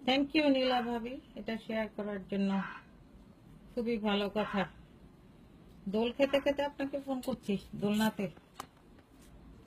Thank you নীলা ভাবি, এটা share করার জন্য। খুবই ভালো কথা। দোল খেতে খেতে আপনাকে ফোন করছি, দোলনাতে।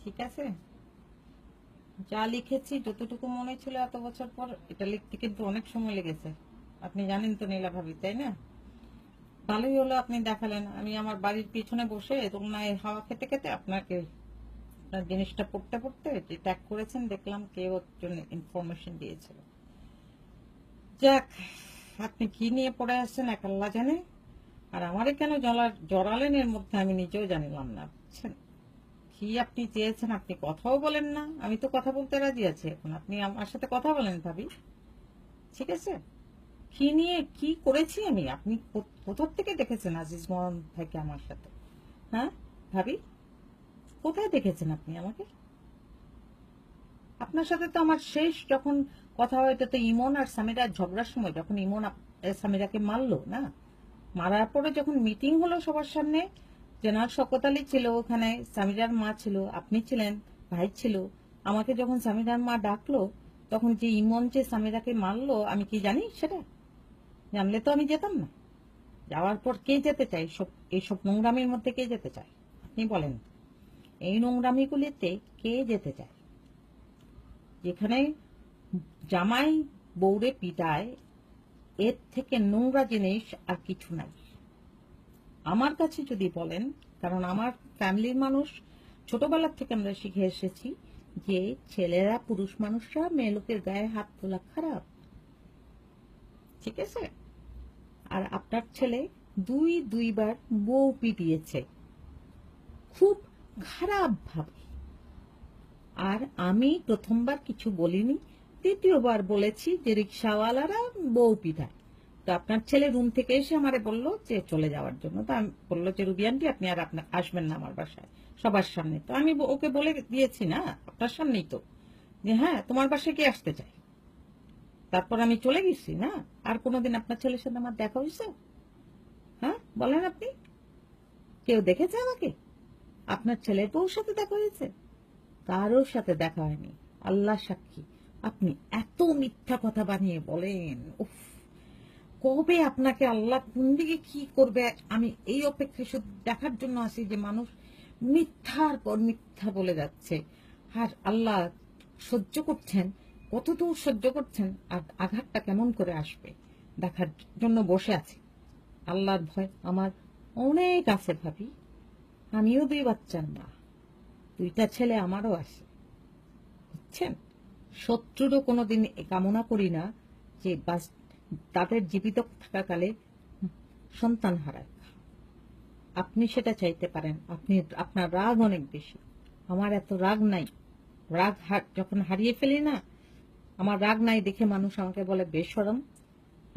ঠিক আছে, যা লিখেছি যতটুকু মনে ছিল এত বছর পর, এটা লিখতে কিন্তু অনেক সময় লেগেছে। আপনি জানেন তো নীলা ভাবি, তাই না? ভালোই হলো আপনি দেখালেন। আমি আমার বাড়ির পিছনে বসে দোলনায় হাওয়া খেতে খেতে আপনাকে আপনার জিনিসটা পড়তে পড়তে যে ট্যাগ করেছেন দেখলাম, কে ওর জন্য ইনফরমেশন দিয়েছিল। যাক, আপনি কি নিয়ে পড়ে আসছেন এক আল্লাহ জানে। আর আমারে কেন জড়ালেন এর মধ্যে আমি নিজেও জানিলাম না, বুঝছেন? কি আপনি চেয়েছেন? আপনি কথাও বলেন না। আমি তো কথা বলতে রাজি আছি এখন, আপনি আমার সাথে কথা বলেন ভাবি। ঠিক আছে, কি নিয়ে কি করেছি আমি? আপনি কোথা থেকে দেখেছেন আজিজ মোহন ভাইকে আমার সাথে? হ্যাঁ ভাবি, কোথায় দেখেছেন আপনি আমাকে? আপনার সাথে তো আমার শেষ যখন কথা হয়, এটা তো ইমন আর সামিরার ঝগড়ার সময়, যখন ইমন সামিরাকে মারলো না, মারার পরে যখন মিটিং হলো সবার সামনে, জেনারেল শওকত আলী ছিল ওখানে, সামিরার মা ছিল, আপনি ছিলেন, ভাই ছিল। আমাকে যখন সামিরার মা ডাকলো, তখন যে ইমন যে সামিরাকে মারলো, আমি কি জানি সেটা? জানলে তো আমি যেতাম না। যাওয়ার পর কে যেতে চায়? এইসব নোংরামির মধ্যে কে যেতে চায়? আপনি বলেন, এই নোংরামিগুলিতে কে যেতে চায়? যেখানে জামাই বউরে পিটায়, এর থেকে নোংরা জিনিস আর কিছু নাই আমার কাছে যদি বলেন। কারণ আমার ফ্যামিলির মানুষ, ছোটবেলার থেকে আমরা শিখে এসেছি যে ছেলেরা, পুরুষ মানুষরা মেয়ে লোকের গায়ে হাত তোলা খারাপ। ঠিক আছে, আর আপনার ছেলে দুইবার বউ পিটিয়েছে খুব খারাপ ভাবে। আর আমি প্রথমবার কিছু বলিনি, দ্বিতীয়বার বলেছি যে রিক্সাওয়ালারা বউ পিটায়। তো আপনার ছেলে রুম থেকে এসে আমারে বললো যে চলে যাওয়ার জন্য। তো আমি বললো যে রুবি আন্টি আপনি আর আপনার আসবেন না আমার বাসায় সবার সামনে। তো আমি ওকে বলে দিয়েছি না আপনার সামনেই তো, যে হ্যাঁ তোমার বাসায় কে আসতে চায়। তারপর আমি চলে গেছি না। আর কোনোদিন আপনার ছেলের সাথে আমার দেখা হয়েছে? হ্যাঁ বলেন আপনি, কেউ দেখেছে আমাকে? আপনার ছেলের বউর সাথে দেখা হয়েছে? কারোর সাথে দেখা হয়নি, আল্লাহ সাক্ষী। আপনি এত মিথ্যা কথা বানিয়ে বলেন, উফ! কবে আপনাকে আল্লাহ কোন দিকে কি করবে, আমি এই অপেক্ষায় শুধু দেখার জন্য আছি যে মানুষ মিথ্যার পর মিথ্যা বলে যাচ্ছে। আর আল্লাহ সহ্য করছেন, কতদূর সহ্য করছেন, আর আঘাতটা কেমন করে আসবে দেখার জন্য বসে আছি। আল্লাহর ভয় আমার অনেক আছে ভাবি। আমিও 2 বাচ্চার মা, 2টা ছেলে আমারও আছে, বুঝছেন? শত্রুরও কোনোদিন কামনা করি না যে তাদের জীবিত থাকাকালে সন্তান হারায়। আপনি সেটা চাইতে পারেন, আপনার রাগ অনেক বেশি, আমার এত রাগ নাই। রাগ যখন হারিয়ে ফেলি না, আমার রাগ নাই দেখে মানুষ আমাকে বলে বেশরম,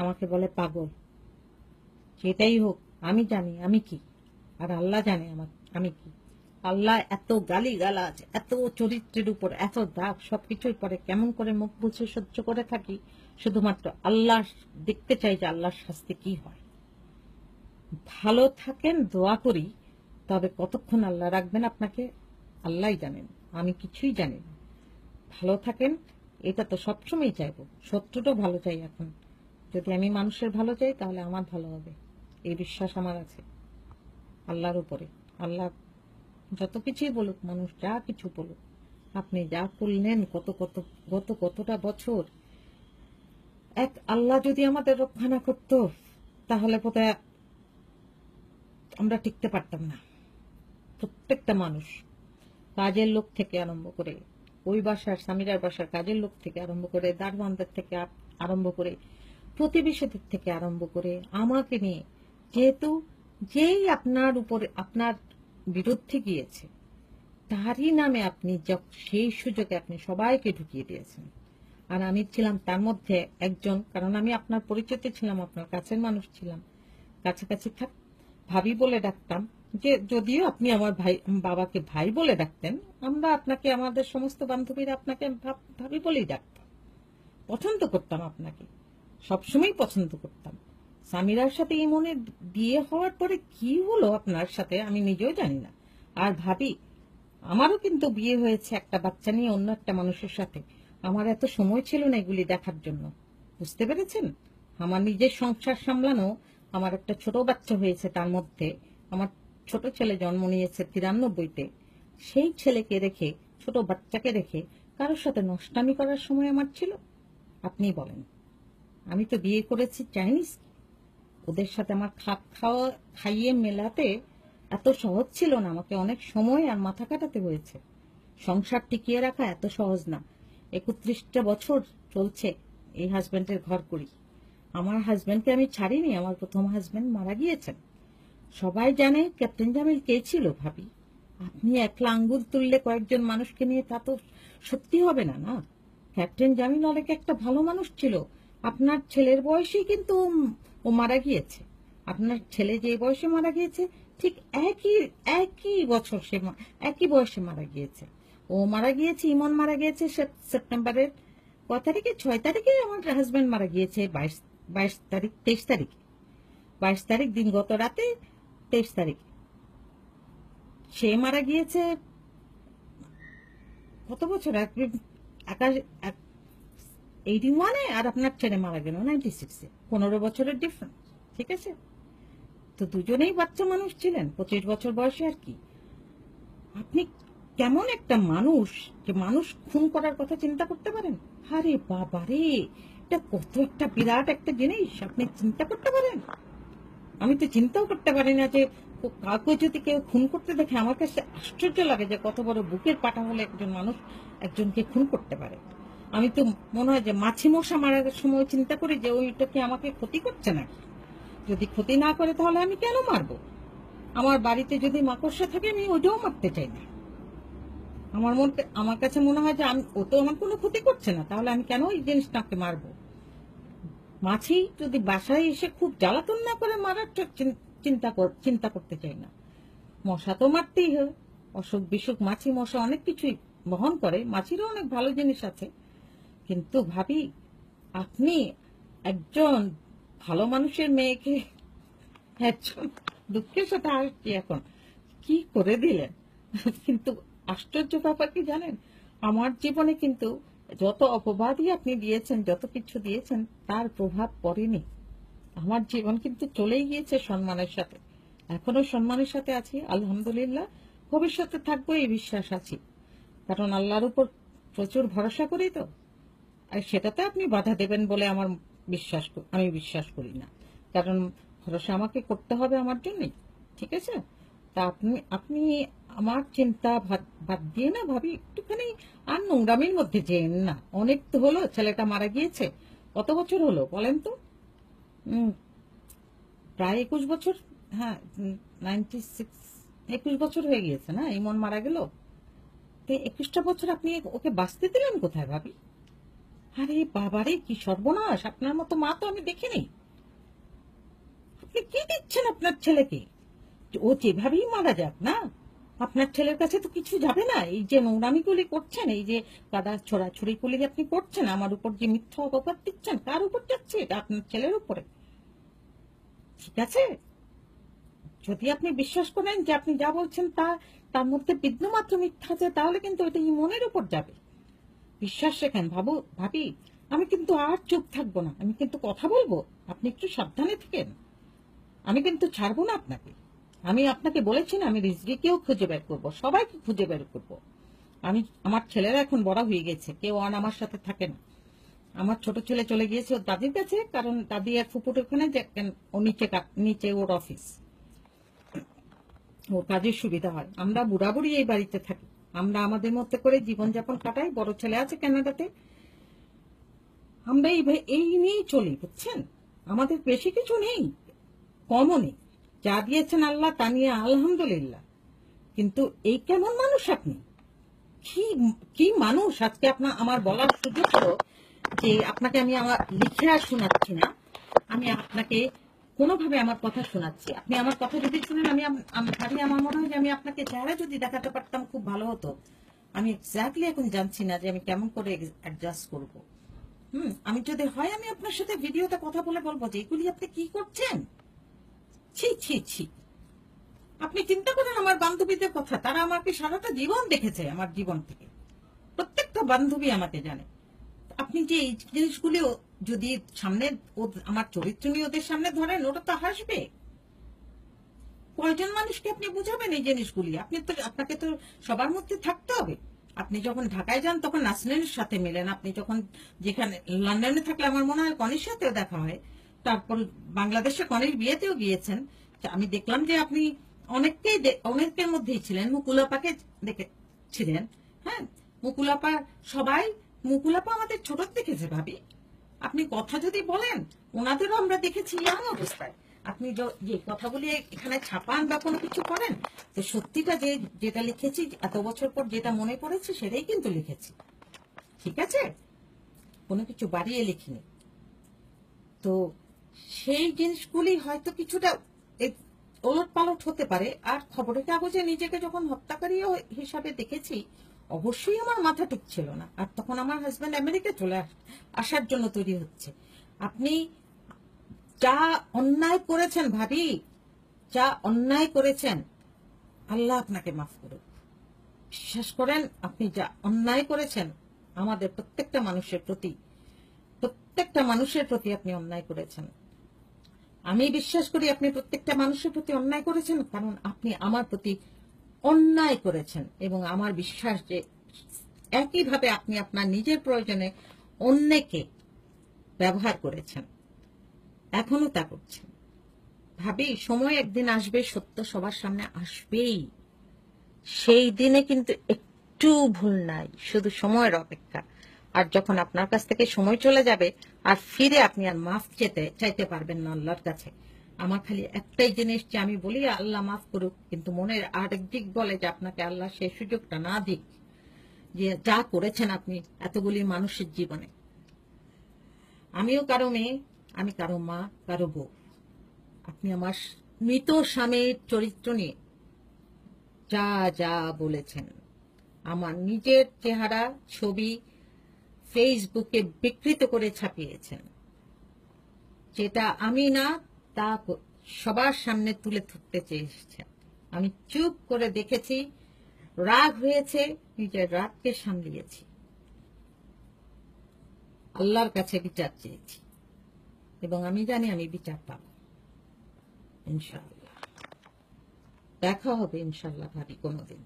আমাকে বলে পাগল। সেটাই হোক, আমি জানি আমি কি, আর আল্লাহ জানে আমি কি। আল্লাহ এত গালিগালাজ, এত চরিত্রের উপর এত দাগ, সবকিছুর পরে কেমন করে মুখ বুঝে সহ্য করে থাকি, শুধুমাত্র আল্লাহ দেখতে চাই যে আল্লাহর শাস্তি কি হয়। ভালো থাকেন, দোয়া করি, তবে কতক্ষণ আল্লাহ রাখবেন আপনাকে আল্লাহই জানেন, আমি কিছুই জানি না। ভালো থাকেন, এটা তো সবসময় চাইবো। শত্রুটাও ভালো চাই এখন। যদি আমি মানুষের ভালো চাই তাহলে আমার ভালো হবে, এই বিশ্বাস আমার আছে আল্লাহর উপরে। আল্লাহ যত কিছুই বলুক, মানুষ যা কিছু বলুক, আপনি যা করলেন কতটা বছর, এক আল্লাহ যদি আমাদের রক্ষা না করতো তাহলে বোধহয় আমরা টিকতে পারতাম না। প্রত্যেকটা মানুষ, কাজের লোক থেকে আরম্ভ করে, ওই বাসার সামিরার বাসার কাজের লোক থেকে আরম্ভ করে, দারোয়ানদের থেকে আরম্ভ করে, প্রতিবেশীদের থেকে আরম্ভ করে, আমাকে নিয়ে, যেহেতু যেই আপনার উপরে আপনার বিরুদ্ধে গিয়েছে তারই নামে আপনি সেই সুযোগে আপনি সবাইকে ঢুকিয়ে দিয়েছেন। আর আমি ছিলাম তার মধ্যে একজন, কারণ আমি আপনার পরিচিত ছিলাম, আপনার কাছের মানুষ ছিলাম, কাছাকাছি ভাবি বলে ডাকতাম। যে যদিও আপনি আমার বাবাকে ভাই বলে ডাকতেন, আমরা আপনাকে, আমাদের সমস্ত বান্ধবীরা আপনাকে ভাবি বলেই ডাকতাম। পছন্দ করতাম আপনাকে, সবসময় পছন্দ করতাম। সামিরার সাথে ইমনের বিয়ে হওয়ার পরে কি হলো আপনার সাথে আমি নিজেও জানি না। আর ভাবি, আমারও কিন্তু বিয়ে হয়েছে একটা বাচ্চা নিয়ে অন্য একটা মানুষের সাথে। আমার এত সময় ছিল না এগুলি দেখার জন্য। বুঝতে পেরেছেন? আমার নিজের সংসার সামলানো, আমার একটা ছোট বাচ্চা হয়েছে, তার মধ্যে আমার ছোট ছেলে জন্ম নিয়েছে 93-তে। সেই ছেলেকে রেখে, ছোট বাচ্চাকে রেখে কারোর সাথে নষ্টামি করার সময় আমার ছিল? আপনি বলেন। আমি তো বিয়ে করেছি চাইনিজ, ওদের সাথে আমার খাপ খাওয়া খাইয়ে মেলাতে এত সহজ ছিল না, আমাকে অনেক সময় আর মাথা কাটাতে হয়েছে। সংসার টিকিয়ে রাখা এত সহজ না। 31টা বছর চলছে এই হাজবেন্ডের ঘর করি। আমার হাজবেন্ডকে আমি ছাড়িনি, আমার প্রথম হাজবেন্ড মারা গিয়েছেন। সবাই জানে ক্যাপ্টেন জামিল কে ছিল ভাবি। আপনি একলা আঙ্গুল তুললে কয়েকজন মানুষকে নিয়ে তা তো সত্যি হবে না, না? ক্যাপ্টেন জামিল অনেক একটা ভালো মানুষ ছিল। আপনার ছেলের বয়সেই কিন্তু ও মারা গিয়েছে। আপনার ছেলে যে বয়সে মারা গিয়েছে ঠিক একই একই বছর একই বয়সে মারা গিয়েছে। ও মারা গিয়েছে, ইমন মারা গিয়েছে সেপ্টেম্বরের কত তারিখে? 6 তারিখে আমার হাজবেন্ড মারা গিয়েছে। 22 তারিখ, 23 তারিখে। 22 তারিখ দিন গত রাতে, 23 তারিখ সে মারা গিয়েছে। কত বছর? 81-এ, আর আপনার ছেলে মারা গেল 96-এ। 15 বছরের ডিফারেন্স, ঠিক আছে? তো দুজনেই বাচ্চা মানুষ ছিলেন, 25 বছর বয়সে আর কি। আপনি কেমন একটা মানুষ যে মানুষ খুন করার কথা চিন্তা করতে পারেন? আরে বাবা রে, এটা কত একটা বিরাট একটা জিনিস, আপনি চিন্তা করতে পারেন? আমি তো চিন্তাও করতে পারি না যে কাউকে যদি কেউ খুন করতে দেখে আমার কাছে আশ্চর্য লাগে যে কত বড় বুকের পাটা হলে একজন মানুষ একজনকে খুন করতে পারে। আমি তো মনে হয় যে মাছি মশা মারার সময় চিন্তা করি যে ওইটা কি আমাকে ক্ষতি করছে নাকি। যদি ক্ষতি না করে তাহলে আমি কেন মারবো? আমার বাড়িতে যদি মাকড়সা থাকে আমি ওইটাও মারতে চাই না। আমার কাছে মনে হয় যে ও তো আমার কোনো ক্ষতি করছে না, তাহলে আমি কেন এই জিনিসটাকে মারবো? মাছি যদি বাসায় এসে খুব জ্বালাতন না করে মারার চিন্তা করতে চাই না। মশা তো মারতেই হয়, অসুখ বিসুখ মাছি মশা অনেক কিছুই বহন করে, মাছিরও অনেক ভালো জিনিস আছে। কিন্তু ভাবি, আপনি একজন ভালো মানুষের মেয়েকে একজন, দুঃখের সাথে আসছি এখন, কি করে দিলেন? কিন্তু আশ্চর্য ব্যাপার কি জানেন, আমার জীবনে কিন্তু যত অপবাদই আপনি দিয়েছেন, যত কিছু দিয়েছেন, তার প্রভাব পড়েনি। আমার জীবন কিন্তু চলেই গিয়েছে সম্মানের সাথে। এখনো সম্মানের সাথে আছি, আলহামদুলিল্লাহ। ভবিষ্যতে থাকবো এই বিশ্বাস আছি, কারণ আল্লাহর উপর প্রচুর ভরসা করি তো। আর সেটাতে আপনি বাধা দেবেন বলে আমি বিশ্বাস করি না, কারণ ভরসা আমাকে করতে হবে আমার জন্যই, ঠিক আছে? তা আপনি আমার চিন্তা বাদ দিয়ে না ভাবি, একটুখানি আর নোংরামির মধ্যে যেন না। অনেক তো হলো, ছেলেটা মারা গিয়েছে, কত বছর হলো বলেন তো? প্রায় 21 বছর। হ্যাঁ, 96, 21 বছর হয়ে গিয়েছে না ইমন মারা গেল। তো 21টা বছর আপনি ওকে বাঁচতে দিলেন কোথায় ভাবি? আরে বাবারে, কি সর্বনাশ! আপনার মতো মা তো আমি দেখিনি। আপনি কি দিচ্ছেন আপনার ছেলেকে? ও যেভাবেই মারা যাক না, আপনার ছেলের কাছে তো কিছু যাবে না। এই যে নোংরামিগুলি করছেন, এই যে কাদা ছোড়াছুড়ি গুলি আপনি করছেন, আমার উপর যে মিথ্যা অপবাদ দিচ্ছেন, কার উপর যাচ্ছে এটা? আপনার ছেলের উপরে, ঠিক আছে? যদি আপনি বিশ্বাস করেন যে আপনি যা বলছেন তার মধ্যে বিন্দুমাত্র মিথ্যা আছে, তাহলে কিন্তু এটা ইমনের উপর যাবে। বিশ্বাস রেখেন ভাবি। আমি কিন্তু আর চুপ থাকবো না, আমি কিন্তু কথা বলবো। আপনি একটু সাবধানে থাকেন। আমি কিন্তু ছাড়বো না আপনাকে। আমি আপনাকে বলেছি না, আমি রিজভিকেও খুঁজে বের করবো, সবাইকে খুঁজে বের করবো। আমার ছেলেরা এখন বড় হয়ে গেছে, কেউ আর আমার সাথে থাকে না। আমার ছোট ছেলে চলে গিয়েছে ওর দাদির কাছে, কারণ দাদি আর ফুপুর ওখানে ও নিচে ওর অফিস, ওর কাজের সুবিধা হয়। আমরা বুড়াবুড়ি এই বাড়িতে থাকি, আমরা আমাদের মধ্যে করে জীবনযাপন কাটাই। বড় ছেলে আছে কানাডাতে, আমরা এই নিয়েই চলি, বুঝছেন? আমাদের বেশি কিছু নেই, কমও নেই। যা দিয়েছেন আল্লাহ তা নিয়ে আলহামদুলিল্লাহ। কিন্তু এই কেমন মানুষ আপনি? কি মানুষ? আজকে আমার বলার সুযোগ হলো যে আপনাকে আমি আমার লিখে আর শোনাচ্ছি না, আমি আপনাকে কোনোভাবে আমার কথা শোনাচ্ছি। আপনি আমার কথা যদি শুনেন, আমার মনে হয় যে আমি আপনাকে চেহারা যদি দেখাতে পারতাম খুব ভালো হতো। আমি এক্স্যাক্টলি এখন জানছি না যে আমি কেমন করে অ্যাডজাস্ট করব। আমি যদি হয় আমি আপনার সাথে ভিডিওতে কথা বলে বলবো যে এগুলি আপনি কি করছেন। ছি ছি ছি। আপনি চিন্তা করেন আমার বান্ধবীদের কথা, তারা আমাকে সারাটা জীবন দেখেছে, আমার জীবন থেকে প্রত্যেকটা বান্ধবী আমাকে জানে। আপনি যে এই জিনিসগুলি যদি সামনে আমার চরিত্র নিয়ে ওদের সামনে ধরেন, ওরা তো হাসবে। কয়জন মানুষকে আপনি বুঝাবেন এই জিনিসগুলি? আপনাকে তো সবার মধ্যে থাকতে হবে। আপনি যখন ঢাকায় যান তখন নাসরিনের সাথে মেলেন, আপনি যখন যেখানে লন্ডনে থাকলে আমার মনে হয় কনির সাথেও দেখা হয়, তারপর বাংলাদেশে কনির বিয়েতেও গিয়েছেন। আমি দেখলাম যে আপনি অনেকের মধ্যেই ছিলেন। মুকুলাপাকে দেখেছিলেন। হ্যাঁ, মুকুলাপা সবাই, মুকুলাপা আমাদের ছোট দেখেছে ভাবি। আপনি কথা যদি বলেন, ওনাদেরও আমরা দেখেছি ইয়াং অবস্থায়। আপনি যে কথাগুলি এখানে ছাপান বা কোনো কিছু করেন, তো সত্যিটা যেটা লিখেছি এত বছর পর যেটা মনে পড়েছে সেটাই কিন্তু লিখেছি। ঠিক আছে, কোনো কিছু বাড়িয়ে লিখিনি। তো সেই জিনিসগুলি হয়তো কিছুটা ওলট পালট হতে পারে। আর খবরের কাগজে নিজেকে যখন হত্যাকারী হিসাবে দেখেছি, অবশ্যই আমার মাথা ঠিক ছিল না। আর তখন আমার হাজব্যান্ড আমেরিকা চলে আসার জন্য তৈরি হচ্ছে। আপনি যা অন্যায় করেছেন ভাবি, যা অন্যায় করেছেন, আল্লাহ আপনাকে মাফ করুক। বিশ্বাস করেন, আপনি যা অন্যায় করেছেন আমাদের প্রত্যেকটা মানুষের প্রতি আপনি অন্যায় করেছেন। আমি বিশ্বাস করি আপনি প্রত্যেকটা মানুষের প্রতি অন্যায় করেছেন, কারণ আপনি আমার প্রতি অন্যায় করেছেন। এবং আমার বিশ্বাস যে একইভাবে আপনি আপনার নিজের প্রয়োজনে অন্যকে ব্যবহার করেছেন, এখনো তা করছেন। ভাবি, সময় একদিন আসবে, সত্য সবার সামনে আসবেই। সেই দিনে কিন্তু একটু ভুল নাই, শুধু সময়ের অপেক্ষা। আর যখন আপনার কাছ থেকে সময় চলে যাবে আর ফিরে আপনি আর মাফ চাইতে পারবেন না আল্লাহর কাছে। আমার খালি একটাই জিনিস, যে আমি বলি আল্লাহ মাফ করুক, কিন্তু মনের আরেক দিক বলে যে আপনাকে আল্লাহ সেই সুযোগটা না দিক, যে যা করেছেন আপনি এতগুলি মানুষের জীবনে। আমিও কারো মেয়ে, আমি কারো মা, কারো বউ। আপনি আমার মৃত স্বামীর চরিত্র নিয়ে যা যা বলেছেন, আমার নিজের চেহারা ছবি ফেসবুকে বিকৃত করে ছাপিয়েছেন, যেটা আমি না তা সবার সামনে তুলে ধরতে চেয়েছেন। আমি চুপ করে দেখেছি, রাগ হয়েছে, নিজের রাগকে সামলিয়েছি, আল্লাহর কাছে বিচার চেয়েছি, এবং আমি জানি আমি বিচার পাব ইনশাআল্লাহ। দেখা হবে ইনশাআল্লাহ ভাবি কোনোদিন।